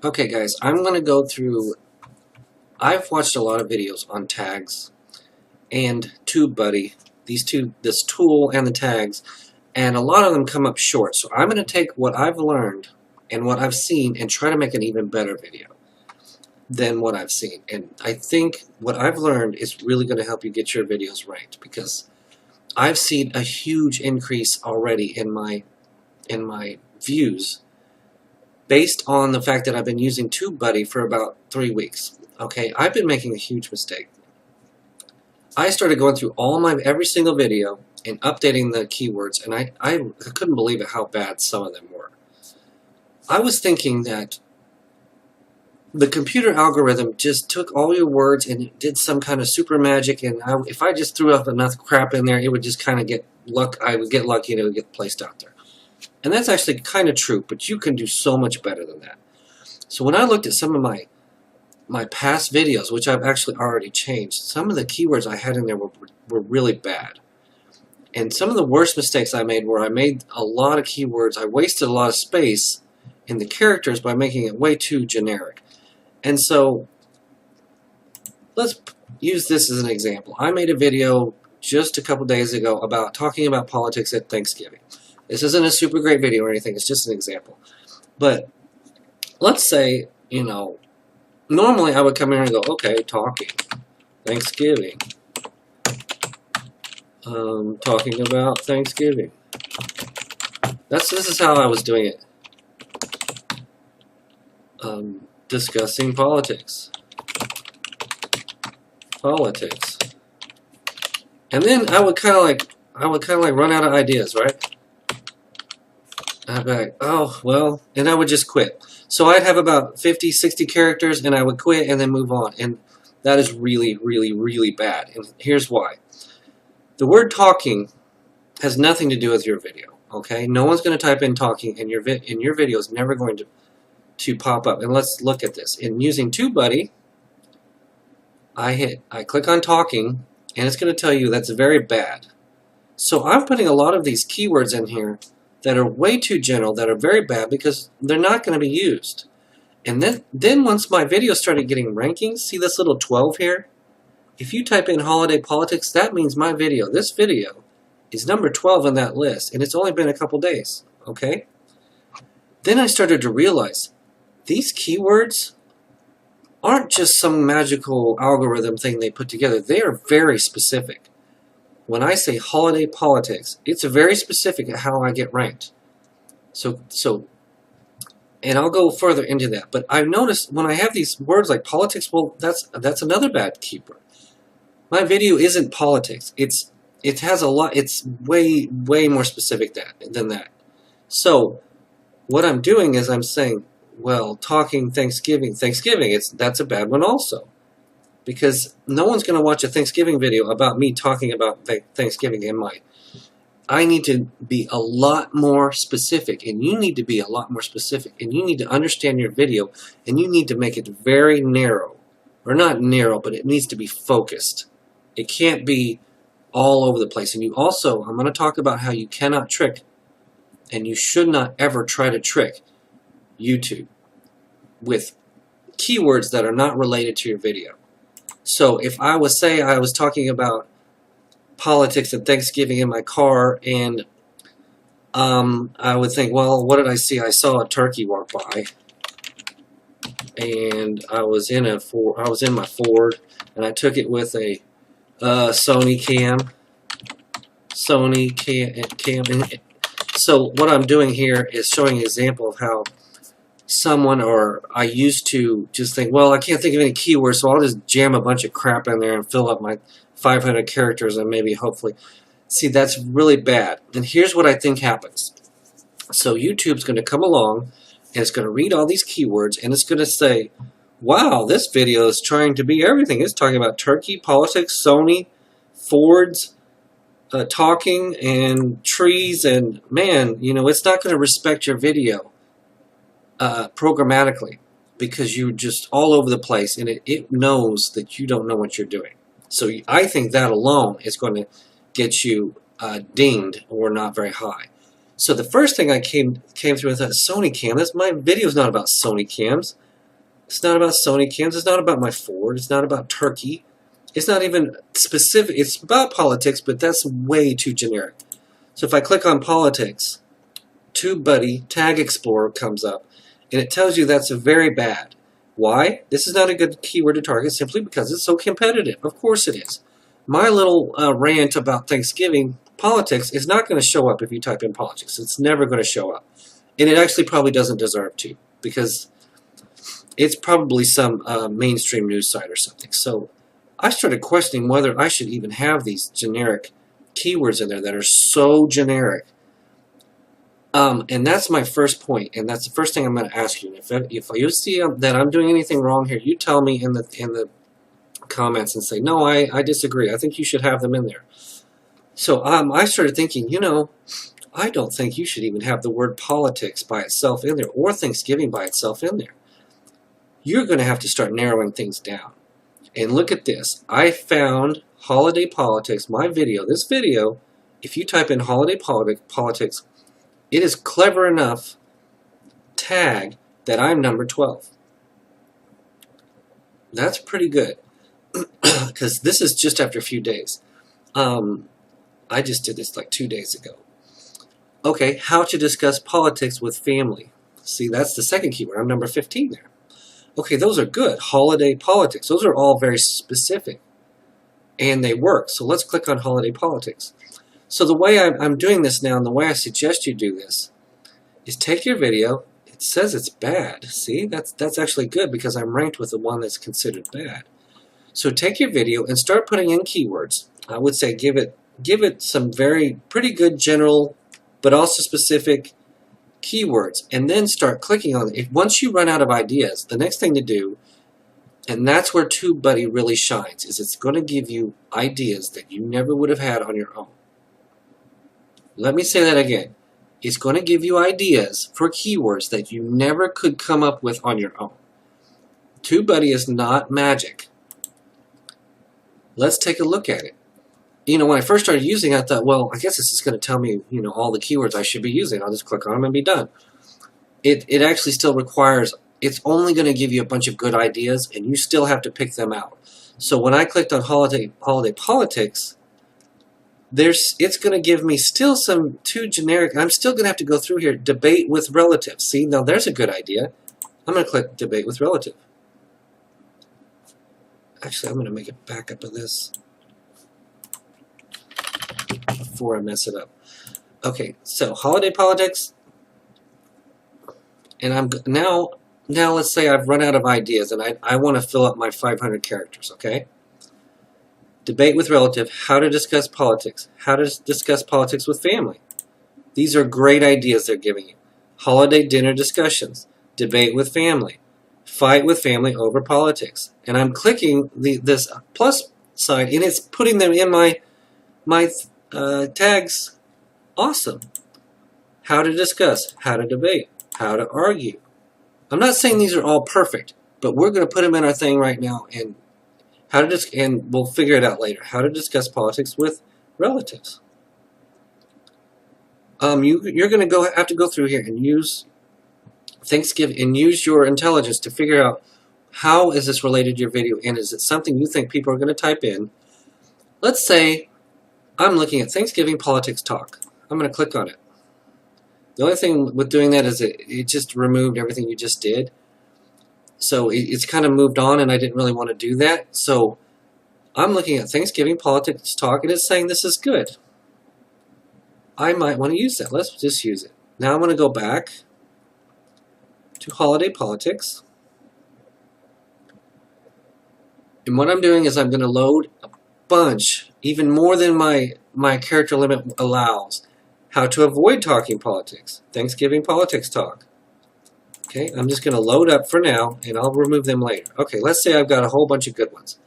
Okay guys, I'm going to go through, I've watched a lot of videos on tags and TubeBuddy, this tool and the tags, and a lot of them come up short. So I'm going to take what I've learned and what I've seen and try to make an even better video than what I've seen. And I think what I've learned is really going to help you get your videos ranked, because I've seen a huge increase already in my views based on the fact that I've been using TubeBuddy for about 3 weeks. Okay, I've been making a huge mistake. I started going through every single video and updating the keywords, and I couldn't believe it how bad some of them were. I was thinking that the computer algorithm just took all your words and did some kind of super magic, and if I just threw up enough crap in there, it would just kind of get luck. I would get lucky and it would get placed out there. And that's actually kind of true, but you can do so much better than that. So when I looked at some of my past videos, which I've actually already changed, some of the keywords I had in there were really bad. And some of the worst mistakes I made were I made a lot of keywords. I wasted a lot of space in the characters by making it way too generic. And so let's use this as an example. I made a video just a couple days ago about talking about politics at Thanksgiving. This isn't a super great video or anything, it's just an example. But let's say, you know, normally I would come here and go, okay, talking, Thanksgiving, talking about Thanksgiving. This is how I was doing it. Discussing politics. And then I would kind of like run out of ideas, right? I'd be like, oh, well, and I would just quit. So I'd have about 50, 60 characters, and I would quit and then move on. And that is really, really, really bad. And here's why. The word talking has nothing to do with your video, okay? No one's going to type in talking, and your video is never going to pop up. And let's look at this. In using TubeBuddy, I click on talking, and it's going to tell you that's very bad. So I'm putting a lot of these keywords in here that are way too general, that are very bad, because they're not going to be used. And then once my video started getting rankings, see this little 12 here? If you type in holiday politics, that means my video, this video, is number 12 on that list, and it's only been a couple days, okay? Then I started to realize these keywords aren't just some magical algorithm thing they put together. They are very specific. When I say holiday politics, it's very specific at how I get ranked. So, and I'll go further into that. But I've noticed when I have these words like politics, well, that's another bad keyword. My video isn't politics. It has a lot. It's way more specific than that. So, what I'm doing is I'm saying, well, talking Thanksgiving, that's a bad one also. Because no one's going to watch a Thanksgiving video about me talking about Thanksgiving in mine. I need to be a lot more specific, and you need to be a lot more specific, and you need to understand your video, and you need to make it very narrow. Or not narrow, but it needs to be focused. It can't be all over the place. And you also, I'm going to talk about how you cannot trick, and you should not ever try to trick YouTube with keywords that are not related to your video. So if I was talking about politics and Thanksgiving in my car, and I would think, well, what did I see? I saw a turkey walk by, and I was in my Ford, and I took it with a Sony cam. So what I'm doing here is showing an example of how someone, or I used to just think, well, I can't think of any keywords, so I'll just jam a bunch of crap in there and fill up my 500 characters and maybe hopefully. See, that's really bad. And here's what I think happens. So YouTube's going to come along and it's going to read all these keywords and it's going to say, wow, this video is trying to be everything. It's talking about turkey, politics, Sony, Fords, talking, and trees, and man, you know, it's not going to respect your video programmatically, because you're just all over the place, and it knows that you don't know what you're doing. So I think that alone is going to get you dinged or not very high. So the first thing I came through with a Sony cam. My video's not about Sony cams. It's not about Sony cans. It's not about my Ford. It's not about Turkey. It's not even specific. It's about politics, but that's way too generic. So if I click on politics, TubeBuddy Tax Explorer comes up, and it tells you that's very bad. Why? This is not a good keyword to target simply because it's so competitive. Of course it is. My little rant about Thanksgiving politics is not going to show up if you type in politics. It's never going to show up. And it actually probably doesn't deserve to, because it's probably some mainstream news site or something. So I started questioning whether I should even have these generic keywords in there that are so generic. And that's my first point, and that's the first thing I'm going to ask you. If you see that I'm doing anything wrong here, you tell me in the comments and say, no, I disagree. I think you should have them in there. So I started thinking, I don't think you should even have the word politics by itself in there, or Thanksgiving by itself in there. You're going to have to start narrowing things down. And look at this. I found holiday politics, my video. This video, if you type in holiday politics, it is clever enough tag that I'm number 12. That's pretty good, because this is just after a few days. I just did this like 2 days ago. Okay, how to discuss politics with family. See, that's the second keyword. I'm number 15 there. Okay, those are good. Holiday politics. Those are all very specific, and they work. So let's click on holiday politics. So the way I'm doing this now, and the way I suggest you do this, is take your video. It says it's bad. See, that's actually good, because I'm ranked with the one that's considered bad. So take your video and start putting in keywords. I would say give it some pretty good general, but also specific keywords, and then start clicking on it. Once you run out of ideas, the next thing to do, and that's where TubeBuddy really shines, is it's going to give you ideas that you never would have had on your own. Let me say that again. It's going to give you ideas for keywords that you never could come up with on your own. TubeBuddy is not magic. Let's take a look at it. When I first started using it, I thought, well, I guess this is going to tell me, all the keywords I should be using. I'll just click on them and be done. It actually still requires, it's only going to give you a bunch of good ideas, and you still have to pick them out. So when I clicked on holiday politics, it's going to give me still some too generic. I'm still going to have to go through here. Debate with relatives. See, now there's a good idea. I'm going to click debate with relative. Actually, I'm going to make a backup of this before I mess it up. Okay, so holiday politics, and I'm now let's say I've run out of ideas, and I want to fill up my 500 characters. Okay. Debate with relative, how to discuss politics, how to discuss politics with family. These are great ideas they're giving you. Holiday dinner discussions, debate with family, fight with family over politics. And I'm clicking this plus sign, and it's putting them in my tags. Awesome. How to discuss, how to debate, how to argue. I'm not saying these are all perfect, but we're going to put them in our thing right now, and and we'll figure it out later. How to discuss politics with relatives. You're going to have to go through here and use Thanksgiving and use your intelligence to figure out how is this related to your video, and is it something you think people are going to type in. Let's say I'm looking at Thanksgiving politics talk. I'm going to click on it. The only thing with doing that is it just removed everything you just did. So it's kind of moved on, and I didn't really want to do that. So I'm looking at Thanksgiving politics talk, and it's saying this is good. I might want to use that. Let's just use it. Now I'm going to go back to holiday politics. And what I'm doing is I'm going to load a bunch, even more than my character limit allows. How to avoid talking politics. Thanksgiving politics talk. Okay, I'm just going to load up for now, and I'll remove them later. Okay, let's say I've got a whole bunch of good ones.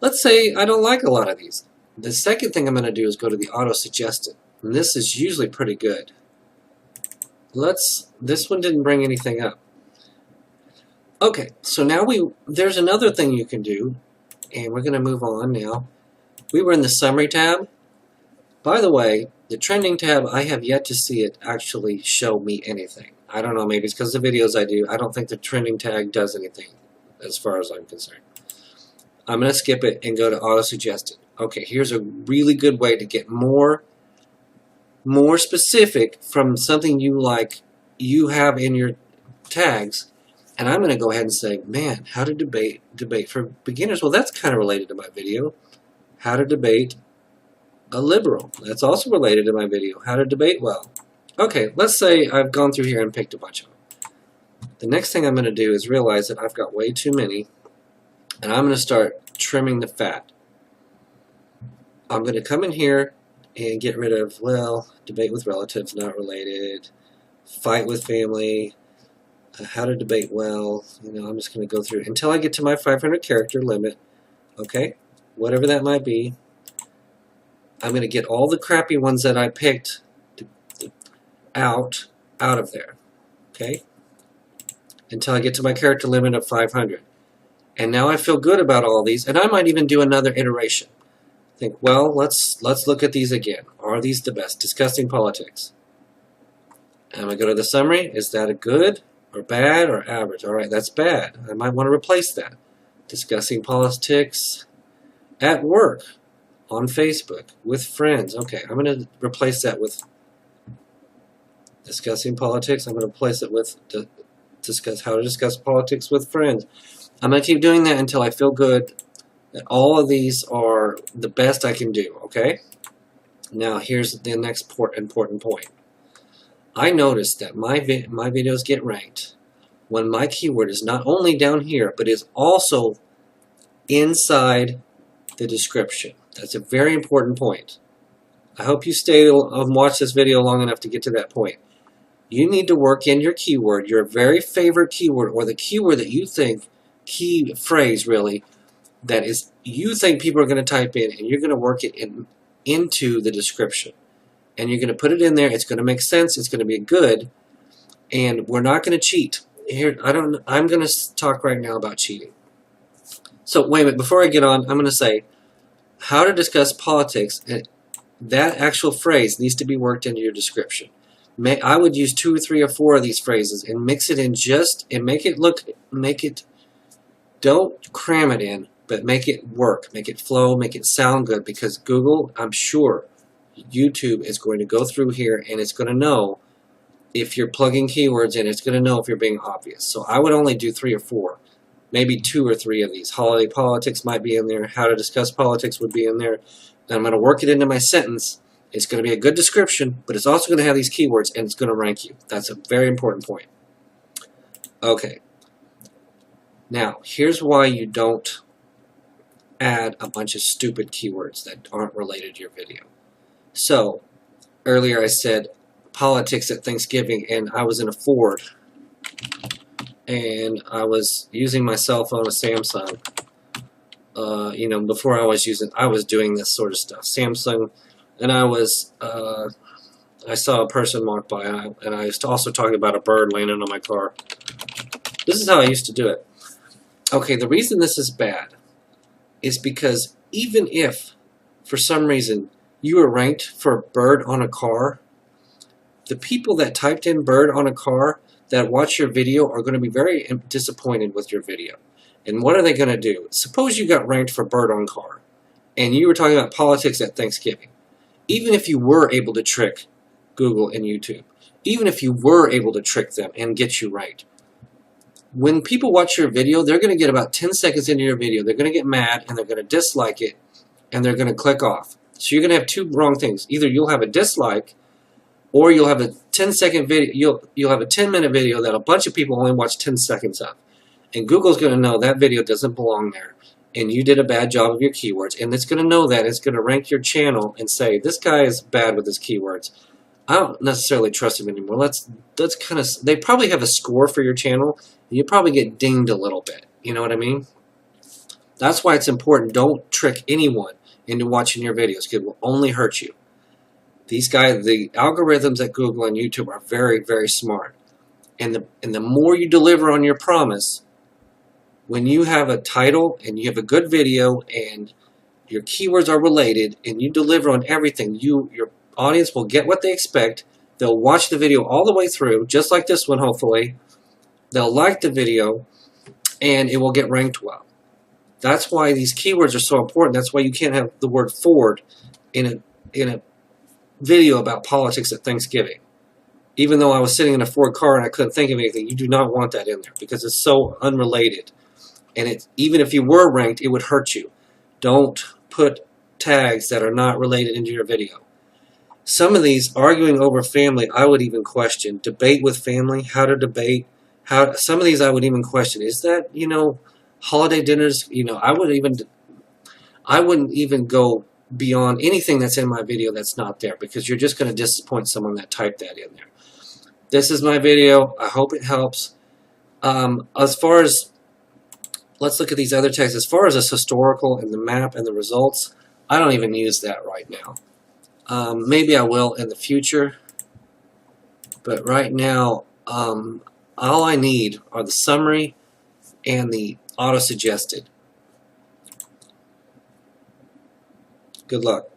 Let's say I don't like a lot of these. The second thing I'm going to do is go to the auto-suggested, and this is usually pretty good. This one didn't bring anything up. Okay, so now there's another thing you can do, and we're going to move on now. We were in the summary tab. By the way, the trending tab, I have yet to see it actually show me anything. I don't know, maybe it's because of the videos I do. I don't think the trending tag does anything as far as I'm concerned. I'm going to skip it and go to auto-suggested. Okay, here's a really good way to get more specific from something you have in your tags. And I'm going to go ahead and say, man, how to debate for beginners. Well, that's kind of related to my video. How to debate a liberal. That's also related to my video. How to debate well. Okay, let's say I've gone through here and picked a bunch of them. The next thing I'm going to do is realize that I've got way too many, and I'm going to start trimming the fat. I'm going to come in here and get rid of, well, debate with relatives, not related, fight with family, how to debate well. I'm just going to go through until I get to my 500 character limit. Okay, whatever that might be. I'm going to get all the crappy ones that I picked out of there. Okay, until I get to my character limit of 500. And now I feel good about all these, and I might even do another iteration. Think, well, let's look at these again. Are these the best? Discussing politics. I'm going to go to the summary. Is that a good or bad or average? All right, that's bad. I might want to replace that. Discussing politics at work, on Facebook, with friends. Okay, I'm going to replace that with discussing politics. I'm going to replace it with how to discuss politics with friends. I'm going to keep doing that until I feel good that all of these are the best I can do, okay? Now, here's the next important point. I noticed that my videos get ranked when my keyword is not only down here, but is also inside the description. That's a very important point. I hope you stay and watch this video long enough to get to that point. You need to work in your keyword, your very favorite keyword, or the keyword that you think, key phrase really, that is you think people are going to type in, and you're going to work it into the description. And you're going to put it in there. It's going to make sense. It's going to be good. And we're not going to cheat. Here, I'm going to talk right now about cheating. So wait a minute. Before I get on, I'm going to say how to discuss politics. That actual phrase needs to be worked into your description. I would use 2 or 3 or 4 of these phrases and mix it in don't cram it in, but make it work, make it flow, make it sound good, because Google, I'm sure, YouTube is going to go through here and it's going to know if you're plugging keywords in, it's going to know if you're being obvious. So I would only do 3 or 4, maybe 2 or 3 of these. Holiday politics might be in there, how to discuss politics would be in there. And I'm going to work it into my sentence. It's going to be a good description, but it's also going to have these keywords and it's going to rank you. That's a very important point. Okay. Now, here's why you don't add a bunch of stupid keywords that aren't related to your video. So, earlier I said politics at Thanksgiving, and I was in a Ford, and I was using my cell phone, a Samsung. Before I was doing this sort of stuff. Samsung, and I saw a person walk by, and I was also talking about a bird landing on my car. This is how I used to do it. Okay, the reason this is bad is because even if, for some reason, you were ranked for bird on a car, the people that typed in bird on a car that watch your video are going to be very disappointed with your video. And what are they going to do? Suppose you got ranked for bird on car, and you were talking about politics at Thanksgiving. Even if you were able to trick Google and YouTube, even if you were able to trick them and get you right, when people watch your video, they're going to get about 10 seconds into your video. They're going to get mad, and they're going to dislike it, and they're going to click off. So you're going to have 2 wrong things. Either you'll have a dislike, or you'll have a 10-second video. You'll have a 10-minute video that a bunch of people only watch 10 seconds of. And Google's going to know that video doesn't belong there, and you did a bad job of your keywords. And it's going to know that. It's going to rank your channel and say, this guy is bad with his keywords. I don't necessarily trust him anymore. They probably have a score for your channel. You probably get dinged a little bit. You know what I mean? That's why it's important. Don't trick anyone into watching your videos, because it will only hurt you. These guys, the algorithms at Google and YouTube are very, very smart. And the more you deliver on your promise, when you have a title and you have a good video and your keywords are related and you deliver on everything, your audience will get what they expect, They'll watch the video all the way through, just like this one, hopefully. They'll like the video, and it will get ranked well. That's why these keywords are so important. That's why you can't have the word Ford in a video about politics at Thanksgiving. Even though I was sitting in a Ford car and I couldn't think of anything, you do not want that in there because it's so unrelated. And even if you were ranked, it would hurt you. Don't put tags that are not related into your video. Some of these, arguing over family, I would even question. Debate with family, how to debate. Some of these I would even question. Is that, holiday dinners? I wouldn't even go beyond anything that's in my video that's not there, because you're just going to disappoint someone that typed that in there. This is my video. I hope it helps. As far as, let's look at these other tags. As far as this historical and the map and the results, I don't even use that right now. Maybe I will in the future, but right now, all I need are the summary and the auto-suggested. Good luck.